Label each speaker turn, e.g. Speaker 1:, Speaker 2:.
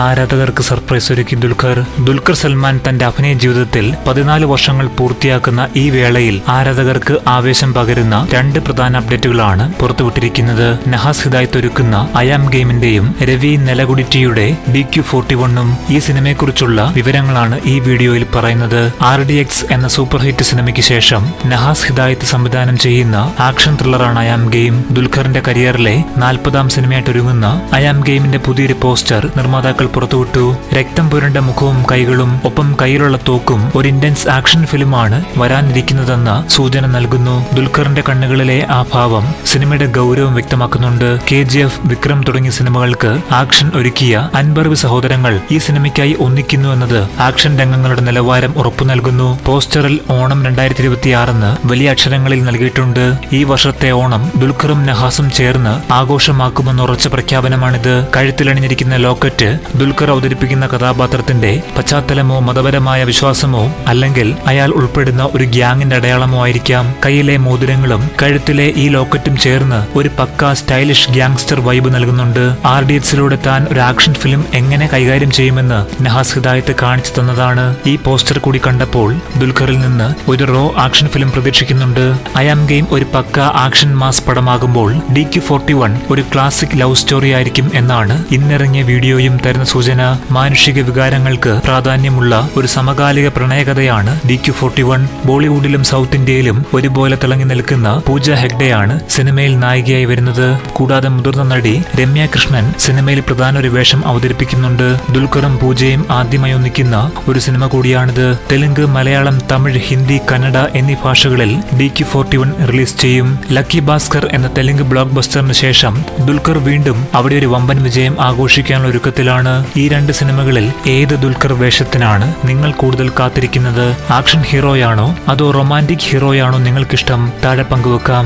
Speaker 1: ആരാധകർക്ക് സർപ്രൈസ് ഒരുക്കി ദുൽഖർ സൽമാൻ തന്റെ അഭിനയ ജീവിതത്തിൽ 14 വർഷങ്ങൾ പൂർത്തിയാക്കുന്ന ഈ വേളയിൽ ആരാധകർക്ക് ആവേശം പകരുന്ന 2 പ്രധാന അപ്ഡേറ്റുകളാണ് പുറത്തുവിട്ടിരിക്കുന്നത്. നഹാസ് ഹിദായത്ത് ഒരുക്കുന്ന അയാം ഗെയിമിന്റെയും രവി നെലകുടിറ്റിയുടെ DQ41 ഈ സിനിമയെക്കുറിച്ചുള്ള വിവരങ്ങളാണ് ഈ വീഡിയോയിൽ പറയുന്നത്. RDX എന്ന സൂപ്പർ ഹിറ്റ് സിനിമയ്ക്ക് ശേഷം നഹാസ് ഹിദായത്ത് സംവിധാനം ചെയ്യുന്ന ആക്ഷൻ ത്രില്ലറാണ് അയാം ഗെയിം. ദുൽഖറിന്റെ കരിയറിലെ 40ാം സിനിമയായിട്ട് ഒരുങ്ങുന്ന അയാം ഗെയിമിന്റെ പുതിയൊരു പോസ്റ്റർ നിർമ്മാതാക്കൾ പുറത്തുവിട്ടു. രക്തം പുരണ്ട മുഖവും കൈകളും ഒപ്പം കയ്യിലുള്ള തോക്കും ഒരു ഇന്റൻസ് ആക്ഷൻ ഫിലിമാണ് വരാനിരിക്കുന്നതെന്ന സൂചന നൽകുന്നു. ദുൽഖറിന്റെ കണ്ണുകളിലെ ആ ഭാവം സിനിമയുടെ ഗൗരവം വ്യക്തമാക്കുന്നുണ്ട്. KGF, വിക്രം തുടങ്ങിയ സിനിമകൾക്ക് ആക്ഷൻ ഒരുക്കിയ അൻബർവ് സഹോദരങ്ങൾ ഈ സിനിമയ്ക്കായി ഒന്നിക്കുന്നു എന്നത് ആക്ഷൻ രംഗങ്ങളുടെ നിലവാരം ഉറപ്പു നൽകുന്നു. പോസ്റ്ററിൽ ഓണം 2026 വലിയ അക്ഷരങ്ങളിൽ നൽകിയിട്ടുണ്ട്. ഈ വർഷത്തെ ഓണം ദുൽഖറും നഹാസും ചേർന്ന് ആഘോഷമാക്കുമെന്ന് ഉറച്ച പ്രഖ്യാപനമാണിത്. കഴുത്തിലണിഞ്ഞിരിക്കുന്ന ലോക്കറ്റ് ദുൽഖർ അവതരിപ്പിക്കുന്ന കഥാപാത്രത്തിന്റെ പശ്ചാത്തലമോ മതപരമായ വിശ്വാസമോ അല്ലെങ്കിൽ അയാൾ ഉൾപ്പെടുന്ന ഒരു ഗ്യാങ്ങിന്റെ അടയാളമോ ആയിരിക്കാം. കയ്യിലെ മോതിരങ്ങളും കഴുത്തിലെ ഈ ലോക്കറ്റും ചേർന്ന് ഒരു പക്ക സ്റ്റൈലിഷ് ഗ്യാങ്സ്റ്റർ വൈബ് നൽകുന്നുണ്ട്. RDXിലൂടെ താൻ ഒരു ആക്ഷൻ ഫിലിം എങ്ങനെ കൈകാര്യം ചെയ്യുമെന്ന് നഹാസ് ഹിദായത്ത് കാണിച്ചു തന്നതാണ്. ഈ പോസ്റ്റർ കൂടി കണ്ടപ്പോൾ ദുൽഖറിൽ നിന്ന് ഒരു റോ ആക്ഷൻ ഫിലിം പ്രതീക്ഷിക്കുന്നുണ്ട്. അയാം ഗെയിം ഒരു പക്ക ആക്ഷൻ മാസ് പടമാകുമ്പോൾ DQ41 ഒരു ക്ലാസിക് ലവ് സ്റ്റോറി ആയിരിക്കും എന്നാണ് ഇന്നിറങ്ങിയ വീഡിയോയും തരുന്ന സൂചന. മാനുഷിക വികാരങ്ങൾക്ക് പ്രാധാന്യമുള്ള ഒരു സമകാലിക പ്രണയകഥയാണ് DQ41. ബോളിവുഡിലും സൗത്ത് ഇന്ത്യയിലും ഒരുപോലെ തിളങ്ങി നിൽക്കുന്ന പൂജ ഹെഗ്ഡെയാണ് സിനിമയിൽ നായികയായി വരുന്നത്. കൂടാതെ മുതിർന്ന നടി രമ്യ കൃഷ്ണൻ സിനിമയിൽ പ്രധാന ഒരു വേഷം അവതരിപ്പിക്കുന്നുണ്ട്. ദുൽഖറും പൂജയും ആദ്യമായി ഒന്നിക്കുന്ന ഒരു സിനിമ കൂടിയാണിത്. തെലുങ്ക്, മലയാളം, തമിഴ്, ഹിന്ദി, കന്നഡ എന്നീ ഭാഷകളിൽ DQ41 റിലീസ് ചെയ്യും. ലക്കി ഭാസ്കർ എന്ന തെലുങ്ക് ബ്ലോക്ക് ബസ്റ്ററിന് ശേഷം ദുൽഖർ വീണ്ടും അവിടെ ഒരു വമ്പൻ വിജയം ആഘോഷിക്കാനുള്ള ഒരുക്കത്തിലാണ്. ഈ 2 സിനിമകളിൽ ഏത് ദുൽഖർ വേഷത്തിനാണ് നിങ്ങൾ കൂടുതൽ കാത്തിരിക്കുന്നത്? ആക്ഷൻ ഹീറോയാണോ അതോ റൊമാന്റിക് ഹീറോയാണോ നിങ്ങൾക്കിഷ്ടം? താഴെ പങ്കുവെക്കാം.